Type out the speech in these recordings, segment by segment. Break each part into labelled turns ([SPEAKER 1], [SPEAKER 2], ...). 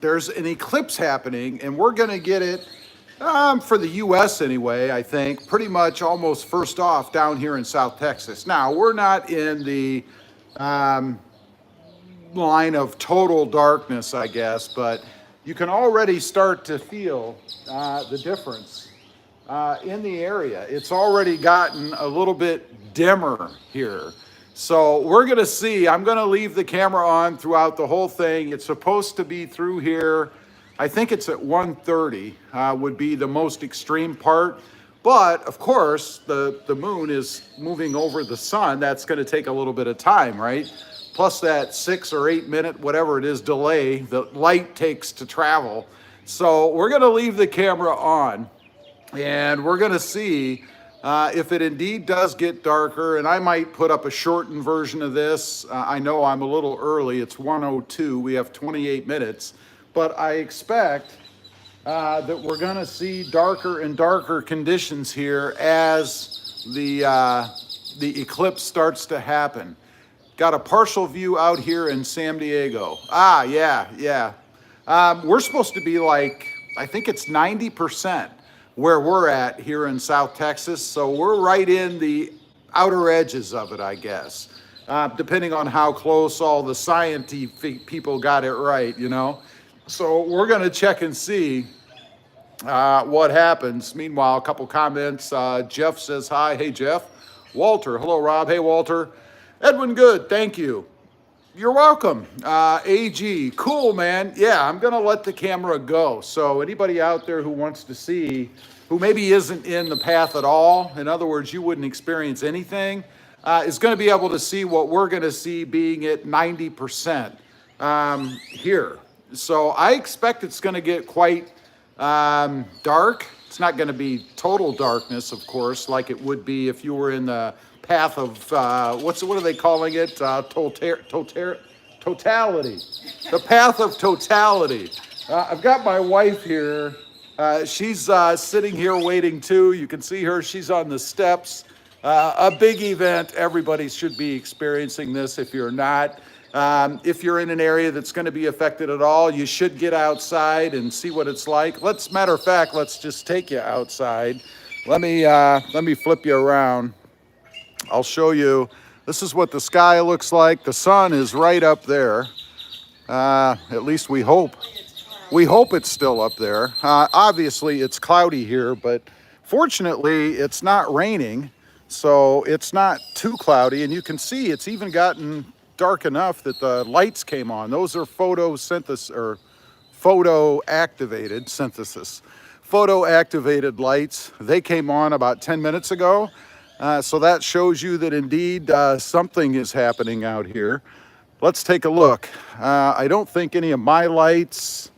[SPEAKER 1] there's an eclipse happening, and we're going to get it for the U.S. anyway, I think, pretty much almost first off down here in South Texas. Now, we're not in the line of total darkness, I guess, but you can already start to feel the difference in the area. It's already gotten a little bit dimmer here. So we're gonna see, I'm gonna leave the camera on throughout the whole thing. It's supposed to be through here. I think it's at 1:30 would be the most extreme part. But of course, the moon is moving over the sun. That's gonna take a little bit of time, right? Plus that 6 or 8 minute, whatever it is, delay the light takes to travel. So we're gonna leave the camera on and we're gonna see if it indeed does get darker, and I might put up a shortened version of this. I know I'm a little early, it's 1:02, we have 28 minutes, but I expect that we're gonna see darker and darker conditions here as the eclipse starts to happen. Got a partial view out here in San Diego. Yeah. We're supposed to be like, I think it's 90% where we're at here in South Texas. So we're right in the outer edges of it, I guess, depending on how close all the scientific people got it right, you know? So we're gonna check and see what happens. Meanwhile, a couple comments. Jeff says hi. Hey, Jeff. Walter. Hello, Rob. Hey, Walter. Edwin, good. Thank you. You're welcome. AG, cool, man. Yeah, I'm going to let the camera go. So anybody out there who wants to see, who maybe isn't in the path at all, in other words, you wouldn't experience anything, is going to be able to see what we're going to see being at 90% here. So I expect it's going to get quite dark. It's not going to be total darkness, of course, like it would be if you were in the path of what are they calling it? Totality. The path of totality. I've got my wife here. She's sitting here waiting too. You can see her. She's on the steps. A big event. Everybody should be experiencing this. If you're not, if you're in an area that's going to be affected at all, you should get outside and see what it's like. Matter of fact, let's just take you outside. Let me flip you around. I'll show you. This is what the sky looks like. The sun is right up there. At least we hope. We hope it's still up there. Obviously, it's cloudy here, but fortunately, it's not raining, so it's not too cloudy. And you can see it's even gotten dark enough that the lights came on. Those are photosynthesis or photo-activated synthesis. Photo-activated lights. They came on about 10 minutes ago. So that shows you that indeed something is happening out here. Let's take a look. I don't think any of my lights,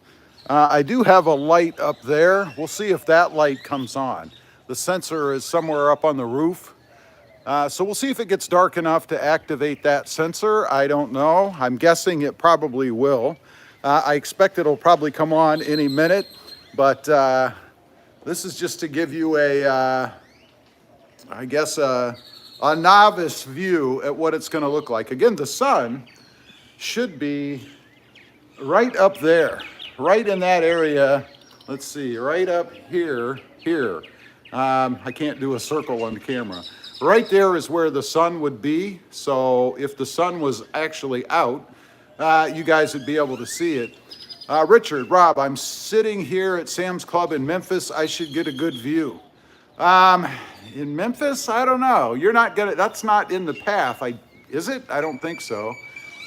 [SPEAKER 1] I do have a light up there. We'll see if that light comes on. The sensor is somewhere up on the roof. So we'll see if it gets dark enough to activate that sensor. I don't know. I'm guessing it probably will. I expect it'll probably come on any minute, but this is just to give you I guess a novice view at what it's going to look like. Again, the sun should be right up there, right in that area. Let's see, right up here. I can't do a circle on the camera. Right there is where the sun would be. So if the sun was actually out, you guys would be able to see it. Richard, Rob, I'm sitting here at Sam's Club in Memphis. I should get a good view. In Memphis, I don't know. You're not gonna, that's not in the path. Is it? I don't think so.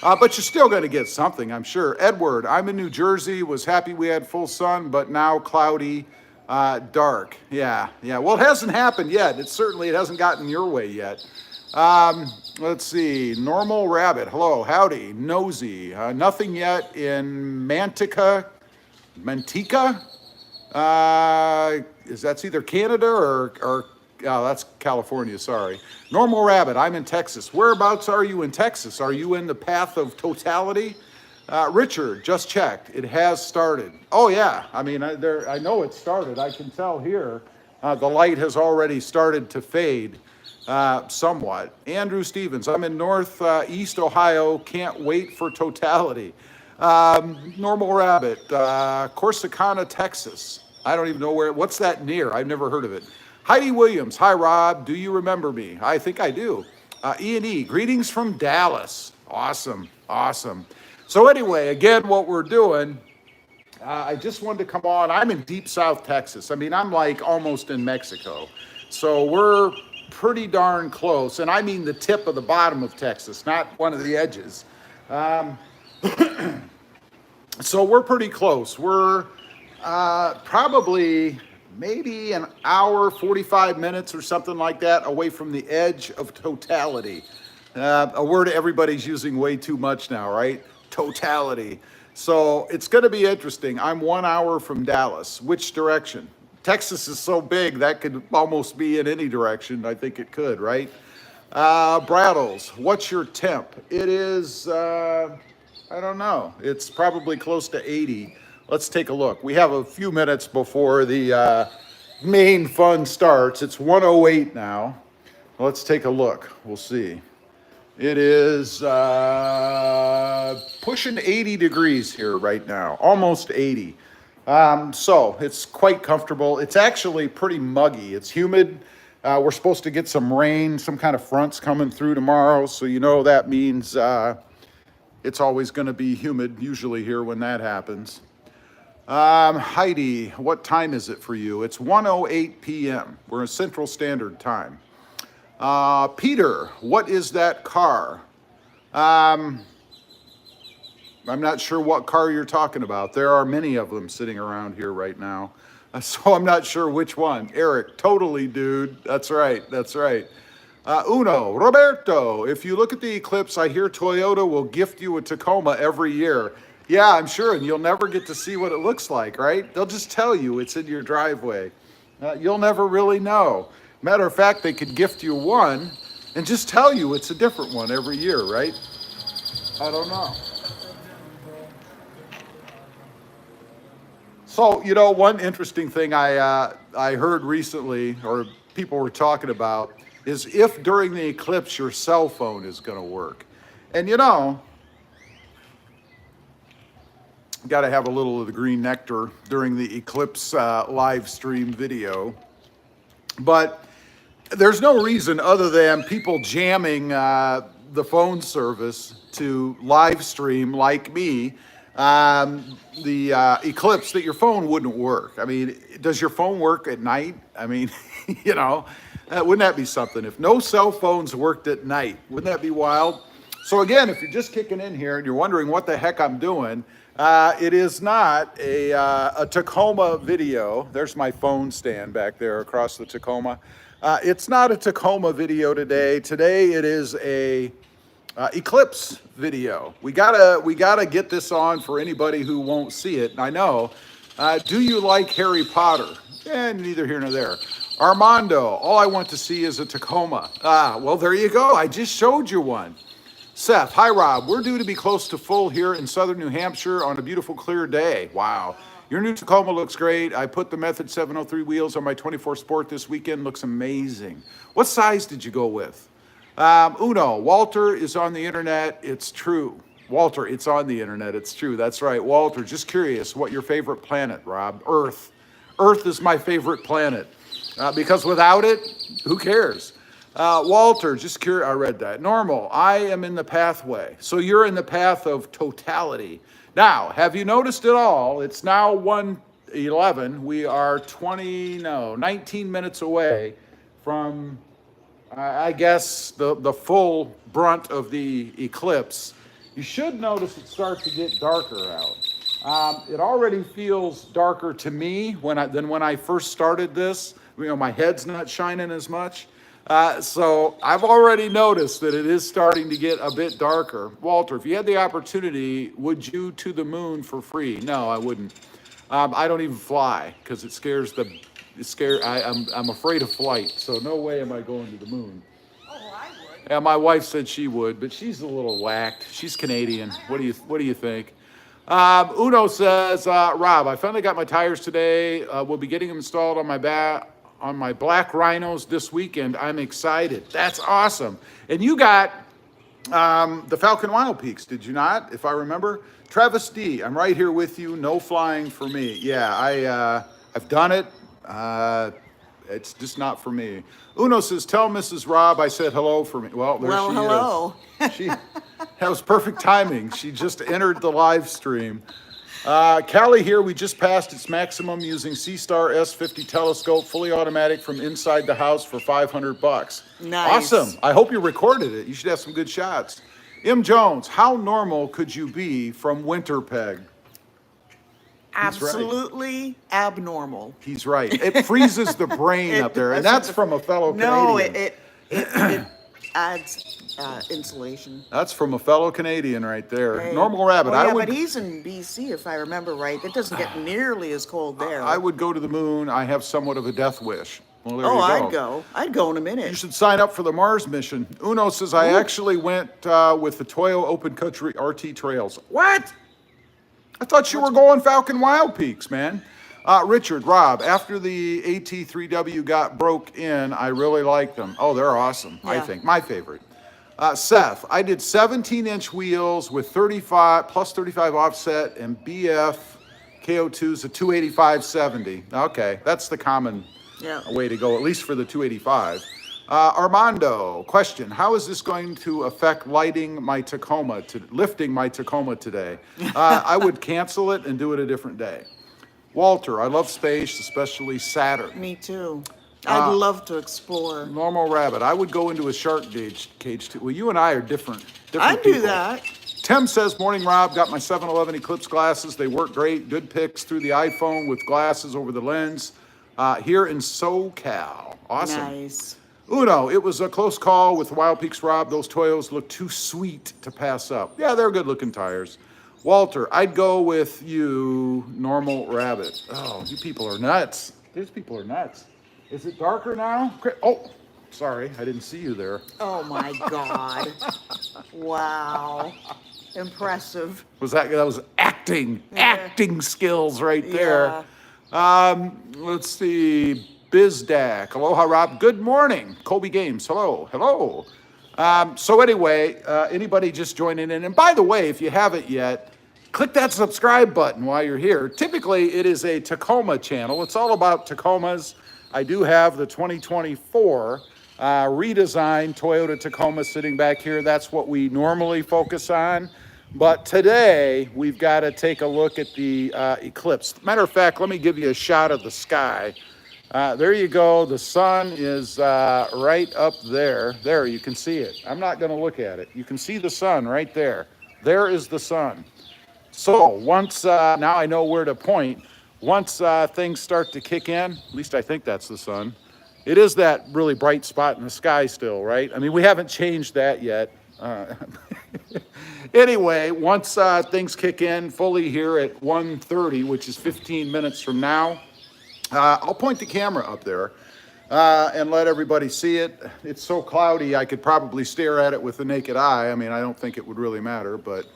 [SPEAKER 1] But you're still gonna get something, I'm sure. Edward, I'm in New Jersey, was happy we had full sun, but now cloudy, dark. Yeah. Well, it hasn't happened yet. It hasn't gotten your way yet. Let's see, Normal Rabbit, hello, howdy, Nosy. Nothing yet in Mantica? Is that's either Canada or that's California, sorry. Normal Rabbit, I'm in Texas. Whereabouts are you in Texas? Are you in the path of totality? Richard, just checked. It has started. Oh yeah, I mean, I know it started. I can tell here. The light has already started to fade somewhat. Andrew Stevens, I'm in Northeast Ohio. Can't wait for totality. Normal Rabbit, Corsicana, Texas. I don't even know what's that near? I've never heard of it. Heidi Williams, hi Rob, do you remember me? I think I do. E&E, greetings from Dallas. Awesome, awesome. So anyway, again, what we're doing, I just wanted to come on. I'm in deep South Texas. I mean, I'm like almost in Mexico. So we're pretty darn close. And I mean the tip of the bottom of Texas, not one of the edges. So we're pretty close. We're probably maybe an hour, 45 minutes or something like that away from the edge of totality. A word everybody's using way too much now, right? Totality. So it's going to be interesting. I'm 1 hour from Dallas. Which direction? Texas is so big that could almost be in any direction. I think it could, right? Brattles, what's your temp? It is, I don't know. It's probably close to 80. Let's take a look. We have a few minutes before the main fun starts. It's 1:08 now. Let's take a look. We'll see. It is pushing 80 degrees here right now, almost 80. So it's quite comfortable. It's actually pretty muggy. It's humid. We're supposed to get some rain, some kind of fronts coming through tomorrow. So you know that means it's always going to be humid usually here when that happens. Heidi, what time is it for you? It's 1:08 p.m. We're in Central Standard Time. Peter, what is that car? I'm not sure what car you're talking about. There are many of them sitting around here right now. So I'm not sure which one. Eric, totally, dude. That's right. That's right. Uno, Roberto, if you look at the eclipse, I hear Toyota will gift you a Tacoma every year. Yeah, I'm sure. And you'll never get to see what it looks like, right? They'll just tell you it's in your driveway. You'll never really know. Matter of fact, they could gift you one and just tell you it's a different one every year, right? I don't know. So, you know, one interesting thing I heard recently, or people were talking about, is if during the eclipse your cell phone is going to work. And you know, got to have a little of the green nectar during the eclipse live stream video. But there's no reason other than people jamming the phone service to live stream like me the eclipse that your phone wouldn't work. I mean, does your phone work at night? I mean, you know, wouldn't that be something? If no cell phones worked at night, wouldn't that be wild? So again, if you're just kicking in here and you're wondering what the heck I'm doing, it is not a Tacoma video. There's my phone stand back there across the Tacoma. It's not a Tacoma video today. Today it is a eclipse video. We gotta get this on for anybody who won't see it. And I know. Do you like Harry Potter? Neither here nor there. Armando, all I want to see is a Tacoma. Well, there you go. I just showed you one. Seth, hi Rob. We're due to be close to full here in southern New Hampshire on a beautiful clear day. Wow. Your new Tacoma looks great. I put the Method 703 wheels on my 24 Sport this weekend. Looks amazing. What size did you go with? Uno, Walter is on the internet. It's true. Walter, it's on the internet. It's true. That's right. Walter, just curious, what your favorite planet, Rob? Earth. Earth is my favorite planet. Because without it, who cares? Walter, just curious, I read that. Normal, I am in the pathway. So you're in the path of totality. Now, have you noticed at all? It's now 1:11. We are 19 minutes away from, I guess, the full brunt of the eclipse. You should notice it starts to get darker out. It already feels darker to me than when I first started this. You know, my head's not shining as much. So I've already noticed that it is starting to get a bit darker. Walter, if you had the opportunity, would you to the moon for free? No, I wouldn't. I don't even fly because it scares I'm afraid of flight. So no way am I going to the moon. Oh, I would. Yeah, my wife said she would, but she's a little whacked. She's Canadian. What do you think? Uno says, Rob, I finally got my tires today. We'll be getting them installed on my black Rhinos this weekend. I'm excited. That's awesome. And you got The Falcon Wild Peaks, did you not? If I remember. Travis D, I'm right here with you. No flying for me. Yeah, I've done it. It's just not for me. Uno says, tell Mrs. Rob I said hello for me. Well, there she
[SPEAKER 2] hello.
[SPEAKER 1] is. That was perfect timing. She just entered the live stream. Callie here, we just passed its maximum using C-Star S50 telescope, fully automatic from inside the house for $500.
[SPEAKER 2] Nice.
[SPEAKER 1] Awesome. I hope you recorded it. You should have some good shots. M. Jones, how normal could you be from Winterpeg?
[SPEAKER 2] Absolutely abnormal.
[SPEAKER 1] He's right. It freezes the brain up there, and that's from a fellow Canadian.
[SPEAKER 2] No, it adds insulation.
[SPEAKER 1] That's from a fellow Canadian right there.
[SPEAKER 2] Hey.
[SPEAKER 1] Normal Rabbit.
[SPEAKER 2] Oh, yeah, but he's in BC, if I remember right. It doesn't get nearly as cold there.
[SPEAKER 1] I would go to the moon. I have somewhat of a death wish. Well, there you go.
[SPEAKER 2] I'd go. I'd go in a minute.
[SPEAKER 1] You should sign up for the Mars mission. Uno says, I actually went with the Toyo Open Country RT Trails. What? I thought you were going Falcon Wild Peaks, man. Richard, Rob, after the AT3W got broke in, I really like them. Oh, they're awesome, I think. My favorite. Seth, I did 17-inch wheels with 35 plus 35 offset and BF KO2s at 285/70. Okay, that's the common way to go, at least for the 285. Armando, question, how is this going to affect lifting my Tacoma today? I would cancel it and do it a different day. Walter, I love space, especially Saturn.
[SPEAKER 2] Me too. I'd love to explore.
[SPEAKER 1] Normal Rabbit, I would go into a shark cage too. Well, you and I are different
[SPEAKER 2] I'd
[SPEAKER 1] people.
[SPEAKER 2] do that.
[SPEAKER 1] Tim says, morning Rob, got my 711 Eclipse glasses. They work great. Good pics through the iPhone with glasses over the lens. Here in SoCal. Awesome.
[SPEAKER 2] Nice.
[SPEAKER 1] Uno, it was a close call with Wild Peaks Rob. Those Toyos look too sweet to pass up. Yeah, they're good looking tires. Walter, I'd go with you, Normal Rabbit. Oh, you people are nuts. These people are nuts. Is it darker now? Oh, sorry, I didn't see you there.
[SPEAKER 2] Oh my God. Wow. Impressive.
[SPEAKER 1] That was acting skills right there. Let's see. BizDac, aloha Rob, good morning. Colby Games, hello. So anyway, anybody just joining in, and by the way, if you haven't yet, click that subscribe button while you're here. Typically, it is a Tacoma channel. It's all about Tacomas. I do have the 2024 redesigned Toyota Tacoma sitting back here. That's what we normally focus on. But today, we've got to take a look at the eclipse. Matter of fact, let me give you a shot of the sky. There you go. The sun is right up there. There, you can see it. I'm not going to look at it. You can see the sun right there. There is the sun. So once, now I know where to point. Once things start to kick in, at least I think that's the sun. It is that really bright spot in the sky still, right? I mean, we haven't changed that yet. Anyway, once things kick in fully here at 1:30, which is 15 minutes from now, I'll point the camera up there and let everybody see it. It's so cloudy, I could probably stare at it with the naked eye. I mean, I don't think it would really matter, but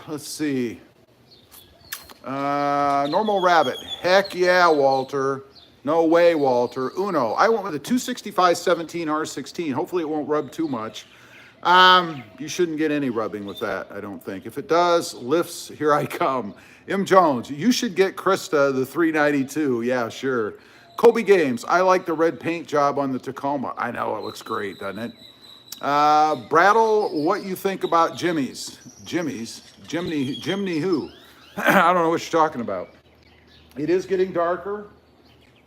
[SPEAKER 1] let's see. Normal Rabbit. Heck yeah, Walter. No way, Walter. Uno. I went with a 265/17 R16. Hopefully it won't rub too much. You shouldn't get any rubbing with that, I don't think. If it does, lifts, here I come. M. Jones, you should get Krista the 392. Yeah, sure. Kobe Games, I like the red paint job on the Tacoma. I know, it looks great, doesn't it? Brattle, what you think about Jimmy's? Jimny who? I don't know what you're talking about. It is getting darker.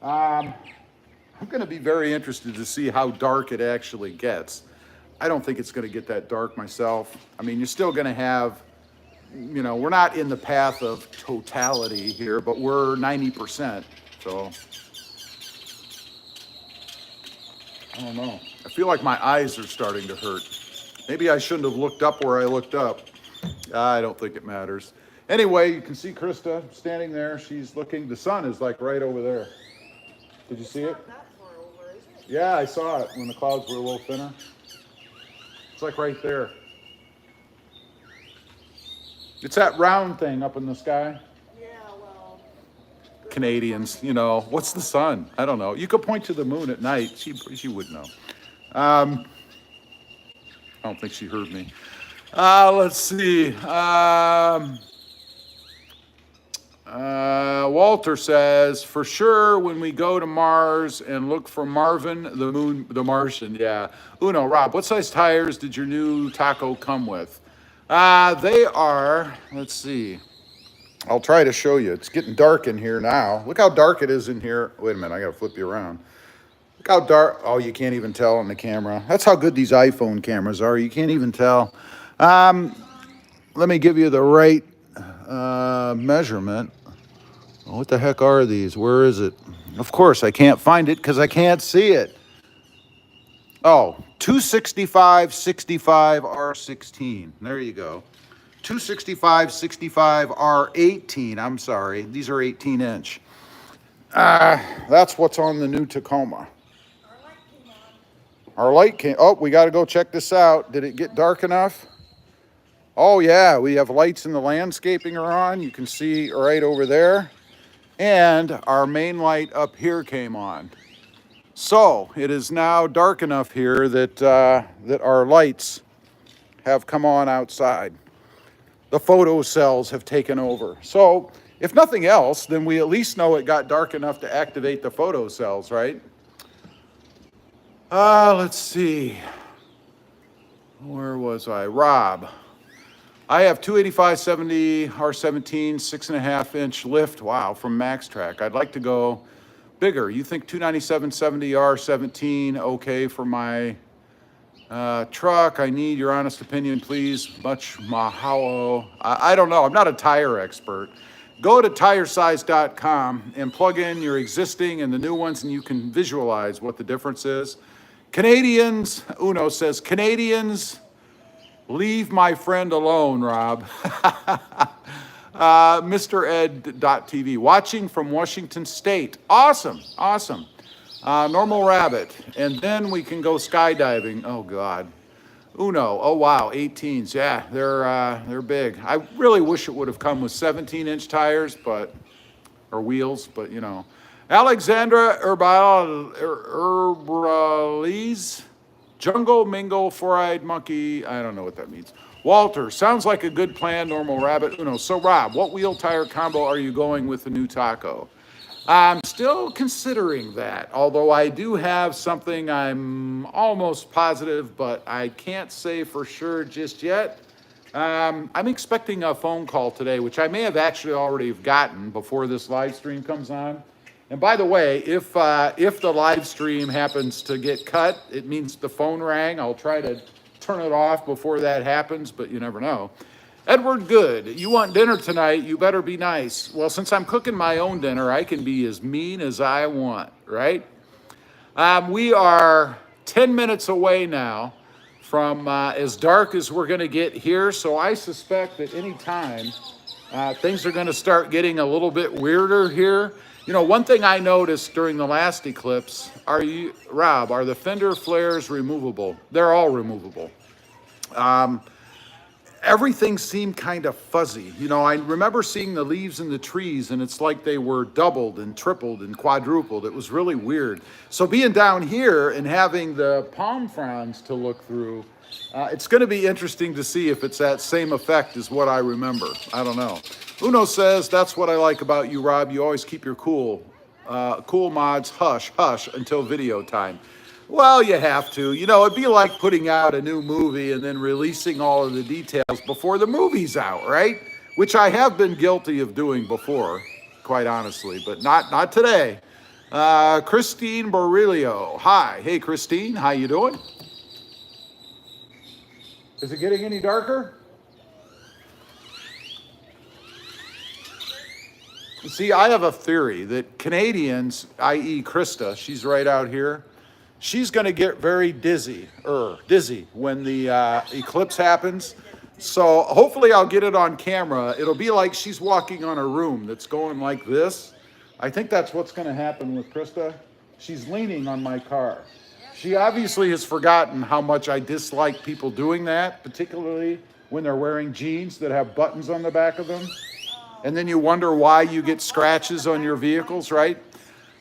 [SPEAKER 1] I'm going to be very interested to see how dark it actually gets. I don't think it's going to get that dark myself. I mean, you're still going to have, you know, we're not in the path of totality here, but we're 90%. So, I don't know. I feel like my eyes are starting to hurt. Maybe I shouldn't have looked up where I looked up. I don't think it matters. Anyway, you can see Krista standing there. She's looking. The sun is like right over there. Did you see it?
[SPEAKER 2] Not that far over, is it?
[SPEAKER 1] Yeah, I saw it when the clouds were a little thinner. It's like right there. It's that round thing up in the sky.
[SPEAKER 2] Yeah, well.
[SPEAKER 1] Canadians, you know, what's the sun? I don't know. You could point to the moon at night. She would know. Oh don't think she heard me. Let's see. Walter says, for sure, when we go to Mars and look for Marvin, the moon, the Martian, yeah. Uno, Rob, what size tires did your new Taco come with? They are, let's see. I'll try to show you. It's getting dark in here now. Look how dark it is in here. Wait a minute, I gotta flip you around. Look how dark, oh, you can't even tell on the camera. That's how good these iPhone cameras are. You can't even tell. Let me give you the right measurement. What the heck are these? Where is it? Of course, I can't find it because I can't see it. Oh, 265, 65, R16. There you go. 265, 65, R18. I'm sorry. These are 18 inch. That's what's on the new Tacoma. Our light came. Oh, we got to go check this out. Did it get dark enough? Oh, yeah. We have lights in the landscaping are on. You can see right over there. And our main light up here came on. So it is now dark enough here that that our lights have come on outside. The photo cells have taken over. So if nothing else, then we at least know it got dark enough to activate the photo cells, right? Let's see. Where was I? Rob. I have 285/70 R17 6.5 inch lift. Wow, from Max Track. I'd like to go bigger. You think 297/70 R17 okay for my truck? I need your honest opinion, please. Much mahalo. I don't know. I'm not a tire expert. Go to tiresize.com and plug in your existing and the new ones, and you can visualize what the difference is. Canadians, Uno says, Canadians, leave my friend alone, Rob. Mr. Ed.TV, watching from Washington State. Awesome, awesome. Normal Rabbit. And then we can go skydiving. Oh, God. Uno, oh, wow, 18s. Yeah, they're big. I really wish it would have come with 17-inch tires, but, or wheels, but, you know. Alexandra Herbalese. Jungle Mingle, Four-Eyed Monkey, I don't know what that means. Walter, sounds like a good plan, Normal Rabbit. Uno. So Rob, what wheel tire combo are you going with the new Taco? I'm still considering that, although I do have something I'm almost positive, but I can't say for sure just yet. I'm expecting a phone call today, which I may have actually already gotten before this live stream comes on. And by the way, if the live stream happens to get cut, it means the phone rang. I'll try to turn it off before that happens, but you never know. Edward Good, you want dinner tonight, you better be nice. Well, since I'm cooking my own dinner, I can be as mean as I want, right? We are 10 minutes away now from as dark as we're gonna get here, so I suspect that any time things are gonna start getting a little bit weirder here. You know, one thing I noticed during the last eclipse, Rob, are the fender flares removable? They're all removable. Everything seemed kind of fuzzy. You know, I remember seeing the leaves in the trees and it's like they were doubled and tripled and quadrupled. It was really weird. So being down here and having the palm fronds to look through, it's going to be interesting to see if it's that same effect as what I remember. I don't know. Uno says, that's what I like about you, Rob. You always keep your cool mods hush, hush until video time. Well, you have to. You know, it'd be like putting out a new movie and then releasing all of the details before the movie's out, right? Which I have been guilty of doing before, quite honestly, but not today. Christine Borillo. Hi. Hey, Christine. How you doing? Is it getting any darker? See, I have a theory that Canadians, i.e. Krista, she's right out here, she's going to get very dizzy when the eclipse happens. So hopefully I'll get it on camera. It'll be like she's walking on a room that's going like this. I think that's what's going to happen with Krista. She's leaning on my car. She obviously has forgotten how much I dislike people doing that, particularly when they're wearing jeans that have buttons on the back of them. And then you wonder why you get scratches on your vehicles, right?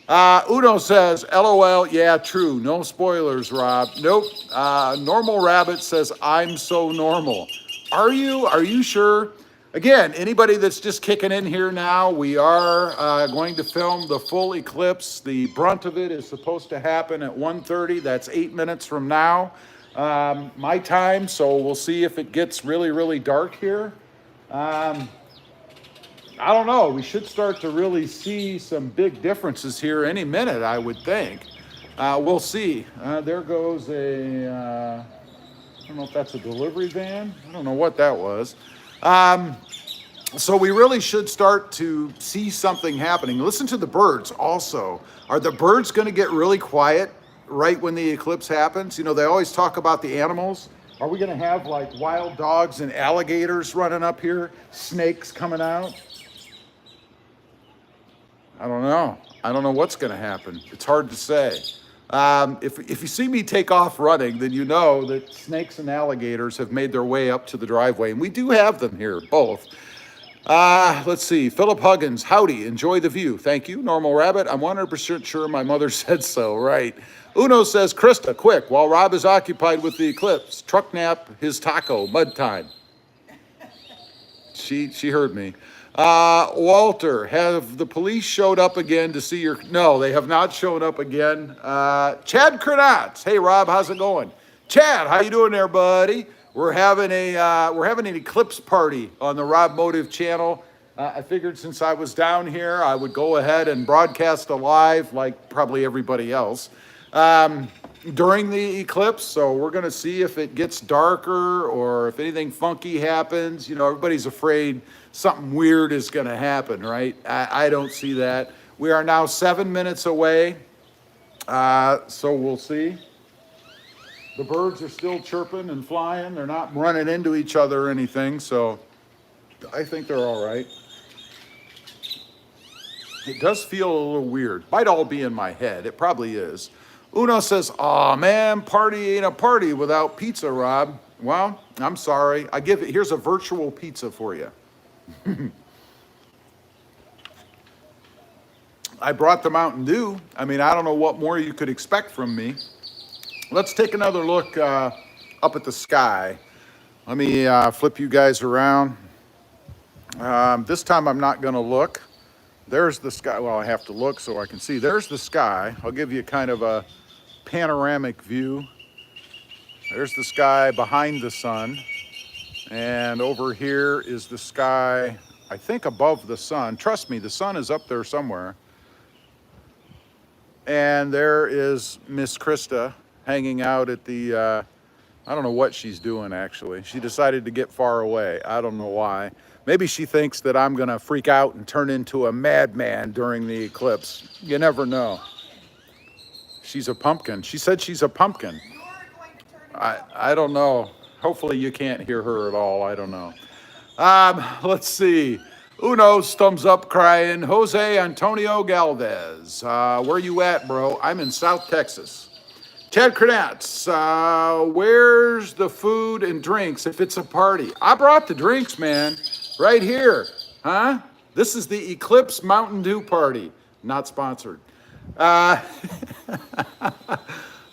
[SPEAKER 1] Uno says, LOL, yeah, true. No spoilers, Rob. Nope. Normal Rabbit says, I'm so normal. Are you? Are you sure? Again, anybody that's just kicking in here now, we are going to film the full eclipse. The brunt of it is supposed to happen at 1:30. That's 8 minutes from now, my time. So we'll see if it gets really, really dark here. I don't know. We should start to really see some big differences here any minute, I would think. We'll see. There goes I don't know if that's a delivery van. I don't know what that was. So we really should start to see something happening. Listen to the birds also. Are the birds going to get really quiet right when the eclipse happens? You know, they always talk about the animals. Are we going to have like wild dogs and alligators running up here? Snakes coming out? I don't know. I don't know what's going to happen. It's hard to say. If you see me take off running, then you know that snakes and alligators have made their way up to the driveway. And we do have them here, both. Let's see. Philip Huggins, howdy. Enjoy the view. Thank you. Normal Rabbit, I'm 100% sure my mother said so. Right. Uno says, Krista, quick, while Rob is occupied with the eclipse, truck nap his taco, mud time. She heard me. Walter, have the police showed up again to see your... No, they have not shown up again. Chad Kranatz. Hey, Rob, how's it going? Chad, how you doing there, buddy? We're having an eclipse party on the Robmotive channel. I figured since I was down here, I would go ahead and broadcast a live like probably everybody else during the eclipse. So we're going to see if it gets darker or if anything funky happens. You know, everybody's afraid something weird is going to happen, right? I don't see that. We are now 7 minutes away, so we'll see. The birds are still chirping and flying. They're not running into each other or anything, so I think they're all right. It does feel a little weird. Might all be in my head. It probably is. Uno says, "Aw, man, party ain't a party without pizza, Rob." Well, I'm sorry. Here's a virtual pizza for you. I brought the Mountain Dew. I mean, I don't know what more you could expect from me. Let's take another look up at the sky. Let me flip you guys around. This time I'm not going to look. There's the sky. Well, I have to look so I can see. There's the sky. I'll give you kind of a panoramic view. There's the sky behind the sun. And over here is the sky, I think above the sun. Trust me, the sun is up there somewhere. And there is Miss Krista hanging out at the, I don't know what she's doing actually. She decided to get far away. I don't know why. Maybe she thinks that I'm gonna freak out and turn into a madman during the eclipse. You never know. She's a pumpkin. She said she's a pumpkin. I don't know. Hopefully you can't hear her at all. I don't know. Let's see. Uno's thumbs up crying. Jose Antonio Galvez. Where you at, bro? I'm in South Texas. Chad Kranatz. Where's the food and drinks if it's a party? I brought the drinks, man. Right here. Huh? This is the Eclipse Mountain Dew party. Not sponsored.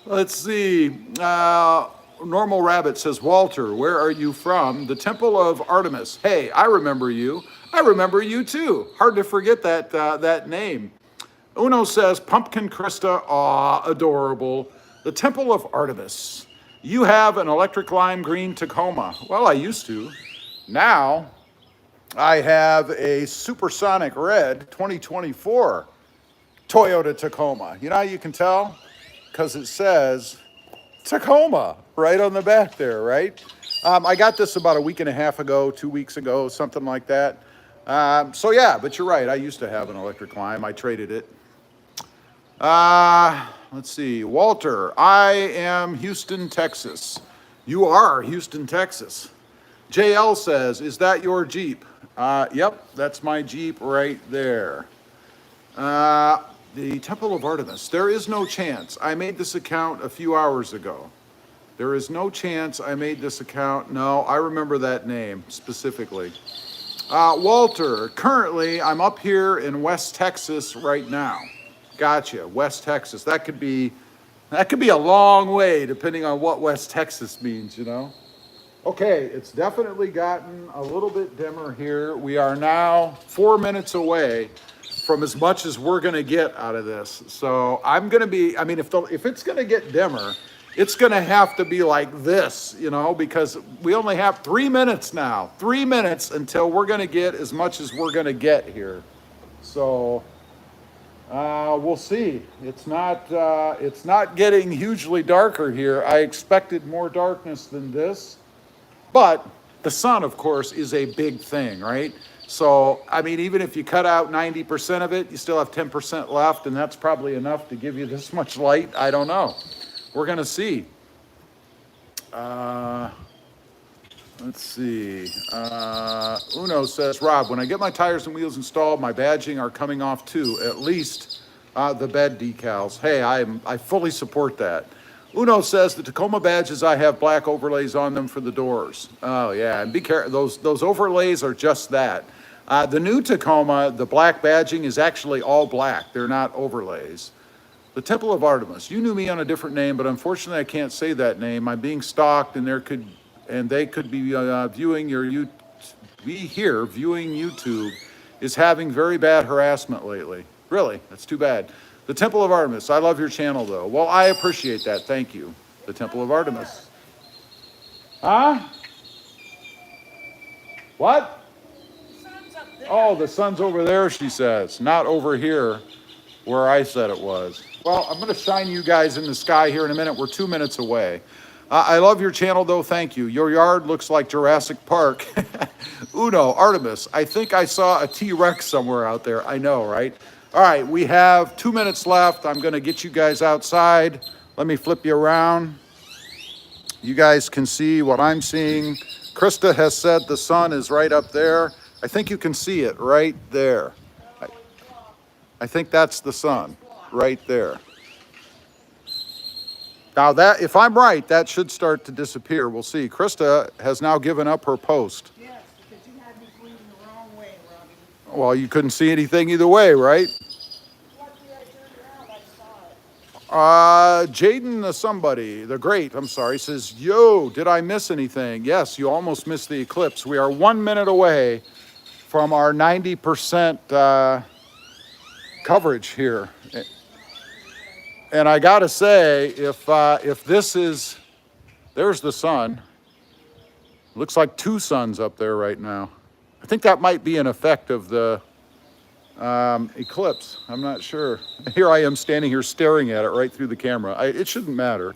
[SPEAKER 1] Let's see. Normal Rabbit says, Walter, where are you from? The Temple of Artemis. Hey, I remember you. I remember you too. Hard to forget that name. Uno says, Pumpkin Krista, aw, adorable. The Temple of Artemis. You have an electric lime green Tacoma. Well, I used to. Now, I have a supersonic red 2024 Toyota Tacoma. You know how you can tell? Because it says Tacoma right on the back there, right? I got this about a week and a half ago, 2 weeks ago, something like that. So yeah, but you're right. I used to have an electric lime. I traded it. Let's see. Walter, I am Houston, Texas. You are Houston, Texas. JL says, is that your Jeep? Yep, that's my Jeep right there. The Temple of Artemis. There is no chance. I made this account a few hours ago. There is no chance I made this account. No, I remember that name specifically. Walter, currently I'm up here in West Texas right now. Gotcha. West Texas. That could be a long way depending on what West Texas means, you know. Okay, it's definitely gotten a little bit dimmer here. We are now 4 minutes away from as much as we're gonna get out of this. So I'm gonna be, I mean, if it's gonna get dimmer, it's gonna have to be like this, you know, because we only have 3 minutes now. 3 minutes until we're gonna get as much as we're gonna get here. So we'll see. It's not getting hugely darker here. I expected more darkness than this. But the sun, of course, is a big thing, right? So, I mean, even if you cut out 90% of it, you still have 10% left, and that's probably enough to give you this much light. I don't know. We're going to see. Let's see. Uno says, Rob, when I get my tires and wheels installed, my badging are coming off too, at least the bed decals. Hey, I fully support that. Uno says the Tacoma badges, I have black overlays on them for the doors. Oh yeah, and be careful, those overlays are just that. The new Tacoma, the black badging is actually all black. They're not overlays. The Temple of Artemis. You knew me on a different name, but unfortunately I can't say that name. I'm being stalked, and they could be viewing viewing YouTube is having very bad harassment lately. Really, that's too bad. The Temple of Artemis. I love your channel, though. Well, I appreciate that. Thank you. The Temple of Artemis. Huh? What? Oh, the sun's over there, she says. Not over here where I said it was. Well, I'm going to shine you guys in the sky here in a minute. We're 2 minutes away. I love your channel, though. Thank you. Your yard looks like Jurassic Park. Uno, Artemis. I think I saw a T-Rex somewhere out there. I know, right? All right, we have 2 minutes left. I'm going to get you guys outside. Let me flip you around. You guys can see what I'm seeing. Krista has said the sun is right up there. I think you can see it right there. I think that's the sun right there. Now that, if I'm right, that should start to disappear. We'll see. Krista has now given up her post.
[SPEAKER 2] Yes, because you had me pointing the wrong way, Robbie.
[SPEAKER 1] Well, you couldn't see anything either way, right? Jaden somebody, the great, I'm sorry, says, yo, did I miss anything? Yes, you almost missed the eclipse. We are 1 minute away from our 90% coverage here. And I gotta say, if this is, there's the sun. Looks like two suns up there right now. I think that might be an effect of the eclipse. I'm not sure. Here I am standing here staring at it right through the camera. It shouldn't matter,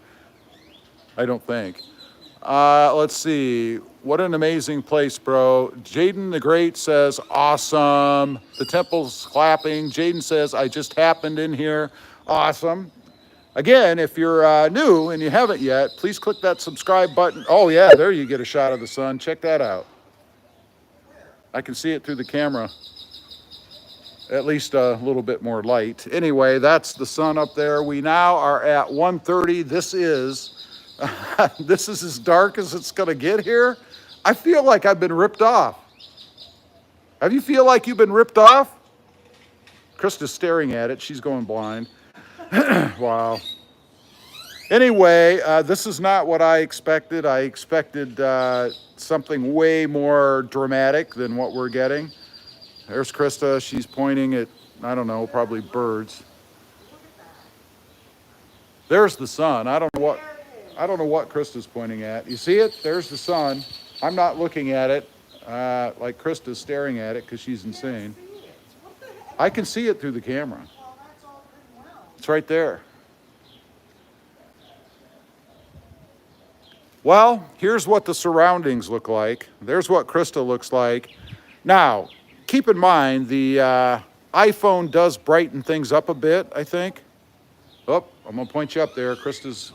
[SPEAKER 1] I don't think. Let's see. What an amazing place, bro. Jaden the Great says, awesome. The temple's clapping. Jaden says, I just happened in here. Awesome. Again, if you're new and you haven't yet, please click that subscribe button. Oh yeah, there you get a shot of the sun. Check that out. I can see it through the camera. At least a little bit more light. Anyway, that's the sun up there. We now are at 1:30. This is as dark as it's gonna get here. I feel like I've been ripped off. Have you feel like you've been ripped off? Krista's staring at it. She's going blind. Wow. Anyway, this is not what I expected. I expected something way more dramatic than what we're getting. There's Krista. She's pointing at, I don't know, probably birds. There's the sun. I don't know what Krista's pointing at. You see it? There's the sun. I'm not looking at it like Krista's staring at it because she's insane. I can see it through the camera. It's right there. Well, here's what the surroundings look like. There's what Krista looks like. Now, keep in mind, the iPhone does brighten things up a bit, I think. Oh, I'm going to point you up there. Krista's...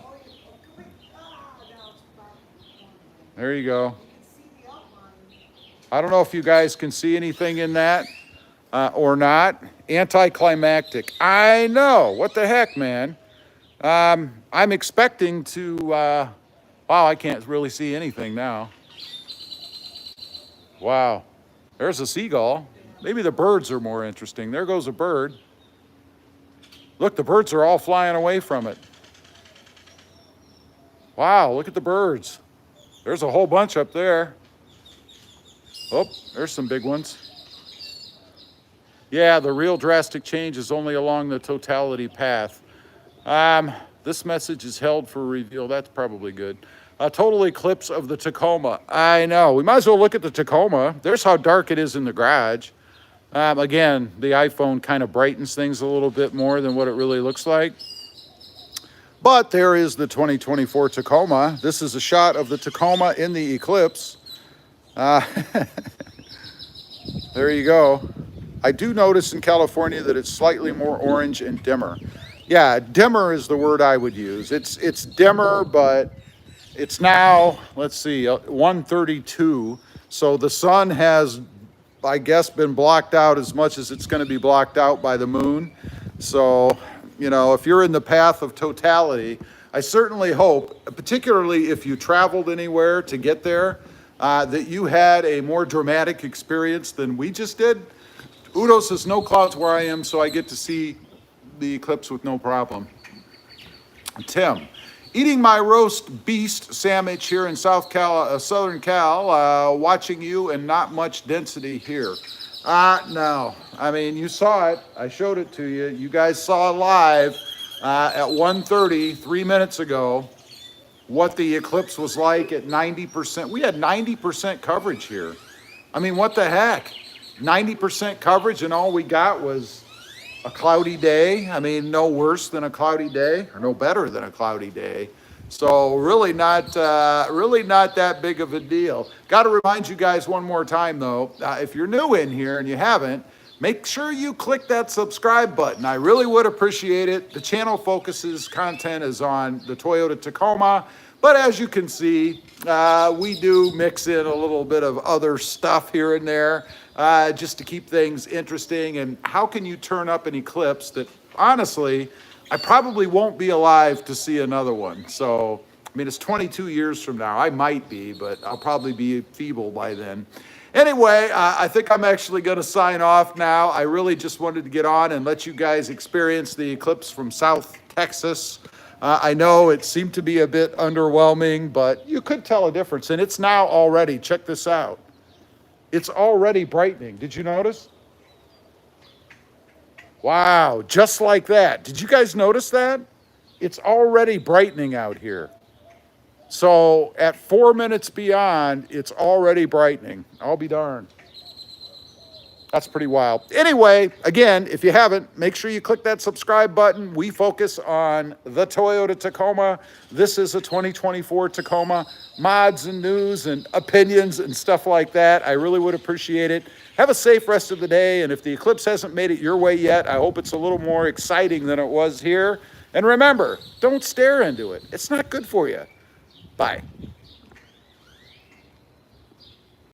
[SPEAKER 1] There you go. I don't know if you guys can see anything in that or not. Anticlimactic. I know. What the heck, man? I'm expecting to... wow, I can't really see anything now. Wow. There's a seagull. Maybe the birds are more interesting. There goes a bird. Look, the birds are all flying away from it. Wow, look at the birds. There's a whole bunch up there. Oh, there's some big ones. Yeah, the real drastic change is only along the totality path. This message is held for reveal. That's probably good. A total eclipse of the Tacoma. I know. We might as well look at the Tacoma. There's how dark it is in the garage. Again, the iPhone kind of brightens things a little bit more than what it really looks like. But there is the 2024 Tacoma. This is a shot of the Tacoma in the eclipse. There you go. I do notice in California that it's slightly more orange and dimmer. Yeah, dimmer is the word I would use. It's dimmer, but it's now, let's see, 1:32. So the sun has, I guess, been blocked out as much as it's going to be blocked out by the moon. So, you know, if you're in the path of totality, I certainly hope, particularly if you traveled anywhere to get there, that you had a more dramatic experience than we just did. Udo says no clouds where I am, so I get to see the eclipse with no problem. Tim, eating my roast beast sandwich here in Southern Cal, watching you and not much density here. No, I mean, you saw it. I showed it to you. You guys saw it live at 1:30, 3 minutes ago, what the eclipse was like at 90%. We had 90% coverage here. I mean, what the heck? 90% coverage and all we got was a cloudy day. I mean, no worse than a cloudy day or no better than a cloudy day. So really not that big of a deal. Got to remind you guys one more time though, if you're new in here and you haven't, make sure you click that subscribe button. I really would appreciate it. The channel focuses content is on the Toyota Tacoma, but as you can see, we do mix in a little bit of other stuff here and there, just to keep things interesting. And how can you turn up an eclipse that honestly, I probably won't be alive to see another one. So, I mean, it's 22 years from now. I might be, but I'll probably be feeble by then. Anyway, I think I'm actually going to sign off now. I really just wanted to get on and let you guys experience the eclipse from South Texas. I know it seemed to be a bit underwhelming, but you could tell a difference. And it's now already, check this out. It's already brightening. Did you notice? Wow, just like that. Did you guys notice that? It's already brightening out here. So at 4 minutes beyond, it's already brightening. I'll be darned. That's pretty wild. Anyway, again, if you haven't, make sure you click that subscribe button. We focus on the Toyota Tacoma. This is a 2024 Tacoma. Mods and news and opinions and stuff like that. I really would appreciate it. Have a safe rest of the day. And if the eclipse hasn't made it your way yet, I hope it's a little more exciting than it was here. And remember, don't stare into it. It's not good for you. Bye.